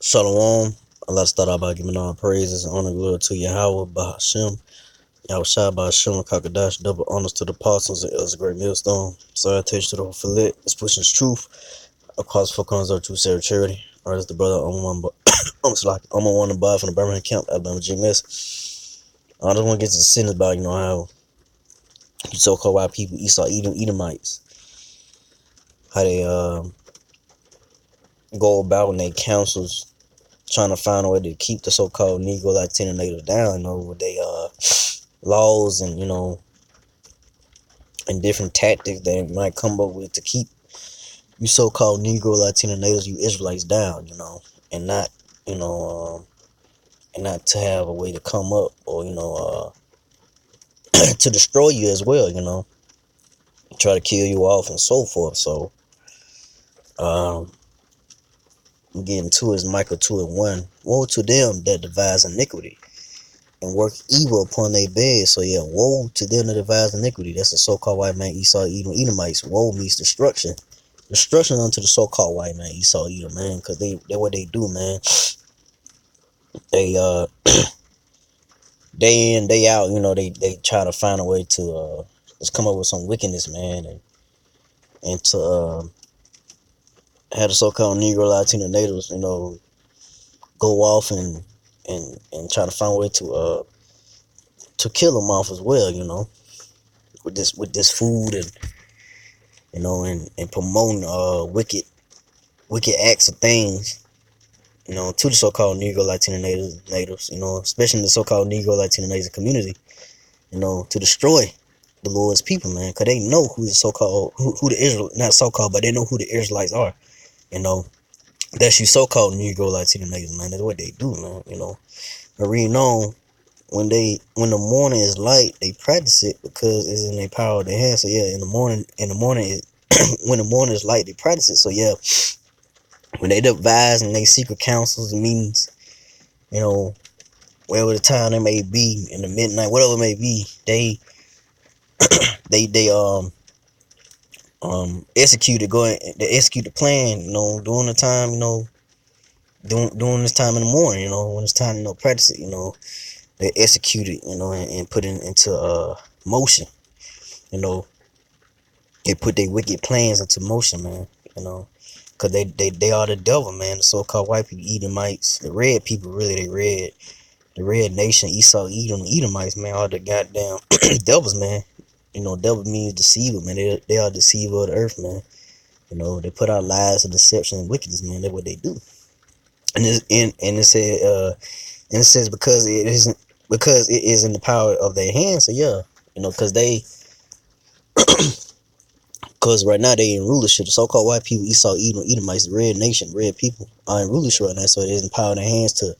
Shalom. Allah start out by giving all praises and honor and glory to Yahweh, Bahashem, Yahushua, Bahashem, Kakadash, double honors to the apostles and elders, great millstone. Salutation to the fillet, it's pushing truth across four corners of true Sarah charity. Alright, it's the brother, I'm on one above from the Birmingham camp, Alabama GMS. I just want to get to the sentence about, how you so-called white people, Esau, Edomites, how they go about in their councils trying to find a way to keep the so-called Negro Latino natives down, with their laws and and different tactics they might come up with to keep you so-called Negro Latino natives, you Israelites down, and not you know and not to have a way to come up or to destroy you as well, try to kill you off and so forth. So I'm getting to is Micah 2:1. Woe to them that devise iniquity and work evil upon their bed. So yeah, woe to them that devise iniquity. That's the so-called white man Esau, Edomites. Woe means destruction. Destruction unto the so-called white man Esau, Edom, man, because they what they do, man. They day in, day out, they try to find a way to just come up with some wickedness, man, and to have the so-called Negro Latino natives, go off and try to find a way to kill them off as well, with this food and and promoting wicked acts of things, to the so-called Negro Latino natives, especially the so-called Negro Latino natives community, to destroy the Lord's people, man, because they know who the so-called who the Israel, not so-called, but they know who the Israelites are, that's you so-called Negro Latino natives, man. That's what they do, man. I read on when the morning is light, they practice it because it's in their power of their hands. So yeah, in the morning when the morning is light, they practice it. So yeah, when they devise and they secret councils and meetings, wherever the time they may be, in the midnight, whatever it may be, they execute the plan, during the time, during this time in the morning, when it's time to practice it, they execute it, and put it into motion, they put their wicked plans into motion, man, because they are the devil, man. The so-called white people, Edomites, the red people, really, the red nation, Esau, Edomites, man, are the goddamn devils, man. Devil means deceiver, man. They are deceiver of the earth, man. They put out lies and deception and wickedness, man. That's what they do. And it says because it is in the power of their hands. So yeah, because right now they in rulership. The so-called white people, Esau, Edomites, the red nation, red people are in rulership right now. So it is in power of their hands to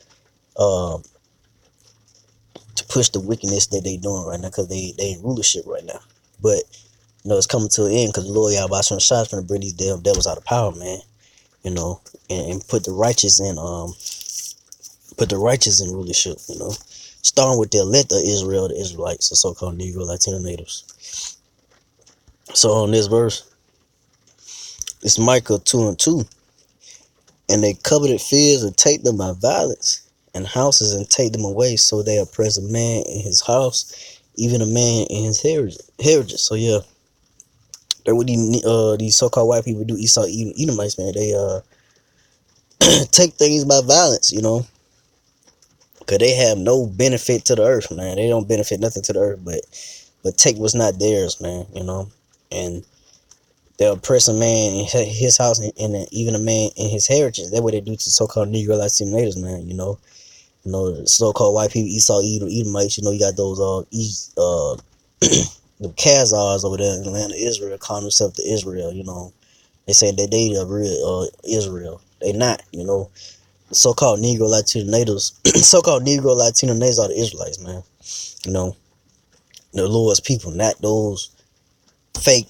push the wickedness that they doing right now, because they in rulership right now. But it's coming to an end, because the Lord Yahweh shots going to bring these damn devils out of power, man. And put the righteous in rulership. Starting with the elect of Israel, the Israelites, the so-called Negro Latino natives. So on this verse, it's Micah 2:2. And they coveted fields and take them by violence, and houses and take them away, so they oppress a man in his house, even a man in his heritage. So yeah, that's what these so-called white people do. Esau, Edomites, man, they take things by violence, because they have no benefit to the earth, man. They don't benefit nothing to the earth, but take what's not theirs, man. And they oppress a man in his house, and even a man in his heritage. That's what they do to so-called Negro Latino natives, man. The so-called white people, Esau, Edomites. You got those the Khazars over there in the land of Israel, calling themselves the Israel. They say that they the real Israel. They not. The so-called Negro Latino natives, so-called Negro Latino natives are the Israelites, man. The Lord's people, not those fake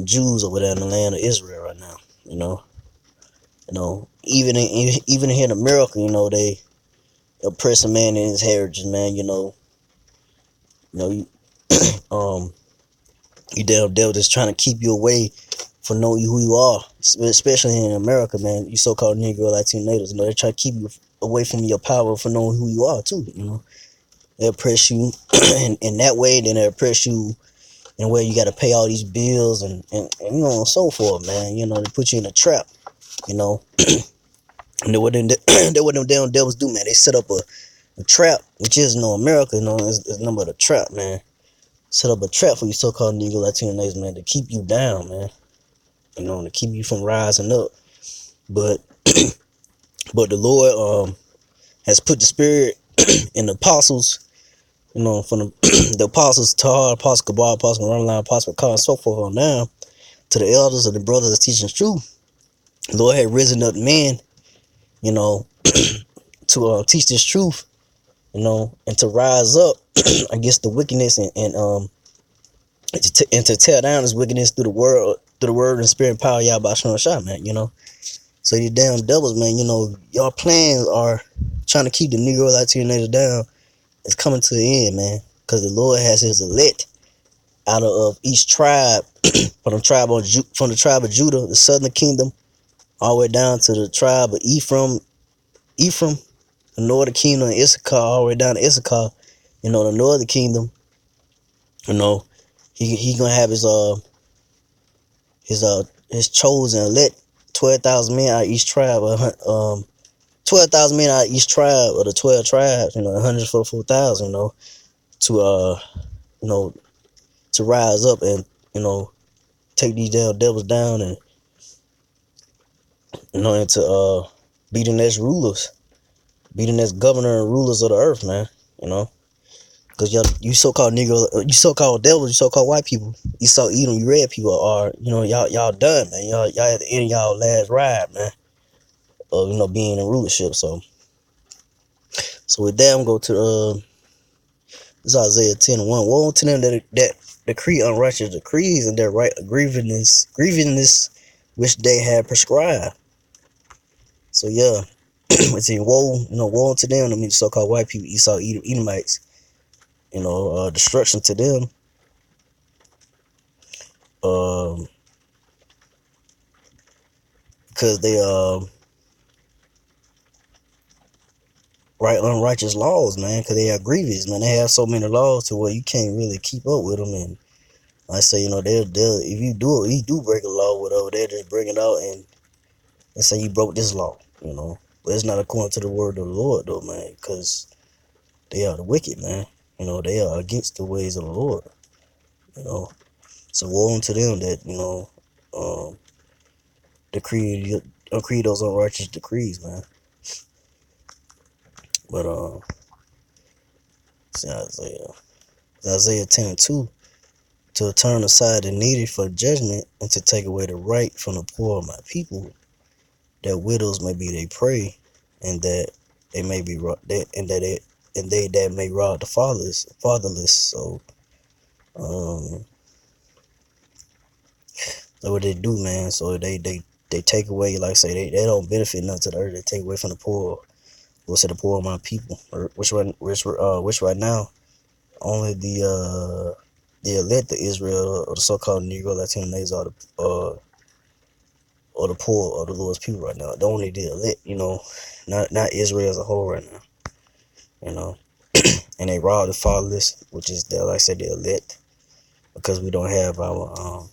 Jews over there in the land of Israel right now. Even here in America, they oppress a man in his heritage, man. You damn devil that's trying to keep you away for knowing who you are, especially in America, man. You so-called Negro, Latinos, they try to keep you away from your power for knowing who you are too. They oppress you in that way, then they oppress you in a way you got to pay all these bills and and so forth, man. They put you in a trap, you know. And they what them damn devils do, man. They set up a trap, which is America, it's nothing but a trap, man. Set up a trap for you so-called Negro, Latinos, man, to keep you down, man. To keep you from rising up. But the Lord has put the spirit in the apostles, from the apostles Tahar, Apostle Kabal, Apostle Ramline, Apostle Khan, and so forth on down to the elders and the brothers that teaching the truth. The Lord had risen up men, to teach this truth, and to rise up against the wickedness and to tear down this wickedness through the word and spirit and power of Yahweh Shah, man. So you damn devils, man. Y'all plans are trying to keep the Negro Latino down. It's coming to the end, man, because the Lord has His elect out of each tribe, from the tribe of Judah, the southern kingdom, all the way down to the tribe of Ephraim, the northern kingdom, and Issachar, all the way down to Issachar. The northern kingdom. He gonna have his chosen elect, 12,000 men out of each tribe. 12,000 men out of each tribe of the 12 tribes. 144,000. To to rise up and take these damn devils down and and to be the next rulers, be the next governor and rulers of the earth, man. Because you so-called Negro, you so-called devils, you so-called white people, Esau, Edom, you red people are, y'all done, man. Y'all at the end of y'all last ride, man. Of being in rulership. So with that, I'm going to this is Isaiah 10:1. Woe unto them that decree unrighteous decrees and their right grievance which they had prescribed. So yeah, it's in woe unto them. I mean, the so-called white people, Esau, Edom, Edomites. Destruction to them. Because they write unrighteous laws, man. Because they are grievous, man. They have so many laws to where you can't really keep up with them. And I say, they'll if you do break a law, whatever, they'll just bring it out and say you broke this law, But it's not according to the word of the Lord, though, man. Because they are the wicked, man. They are against the ways of the Lord. So woe unto them that decree those unrighteous decrees, man. But see Isaiah 10:2, to turn aside the needy for judgment and to take away the right from the poor of my people, that widows may be their prey, and that they may be and they that may rob the fatherless. So that's what they do, man. So they take away, like I say, they don't benefit nothing to the earth. They take away from the poor. We'll say the poor of my people, which right now only the elect of Israel, or the so-called Negro Latinos, are the poor of the Lord's people right now. The only the elect, not Israel as a whole right now, and they rob the fatherless, which is like I said, the elect, because we don't have our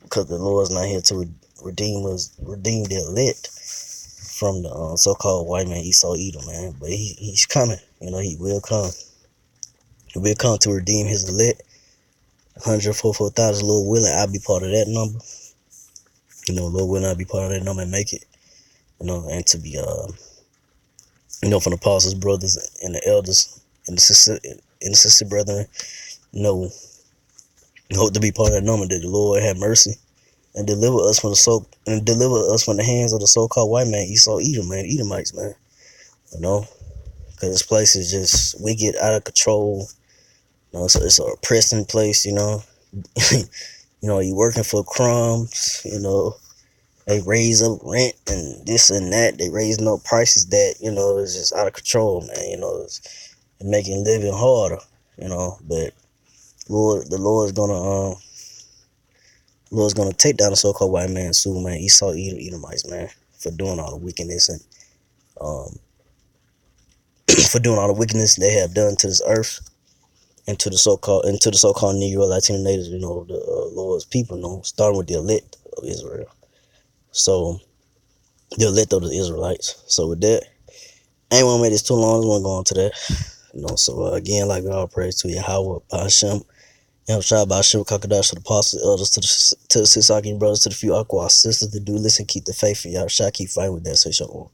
because the Lord's not here to redeem the elect from the so-called white man Esau Edom, man. But he's coming. He will come. He will come to redeem his elect. 144,000. Lord willing, I'll be part of that number. Lord willing, I'll be part of that number and make it. And to be from the apostles, brothers, and the elders, and the sister brethren, hope to be part of that number, that the Lord have mercy and deliver us from the hands of the so-called white man Esau Edom, man, Edomites, man. Because this place is just wicked, out of control. So it's an oppressing place. You working for crumbs. They raise up rent and this and that. They raising up prices that is just out of control, man. It's making living harder. But the Lord is gonna Lord's gonna take down the so-called white man, Superman, Esau, Edomites, man, for doing all the wickedness and um for doing all the wickedness they have done to this earth and to the so-called Negro, Latino natives, the Lord's people, starting with the elect of Israel. So the elect of the Israelites. So with that, I ain't want to make this too long. I just want to go on to that. So again, like all praise to Yahweh, Hashem, Shout out Shiva Kakadash to the apostles, elders, to the Sisaki brothers, to the few Aqua sisters that do listen, keep the faith, and y'all shall keep fighting with that. Say shalom.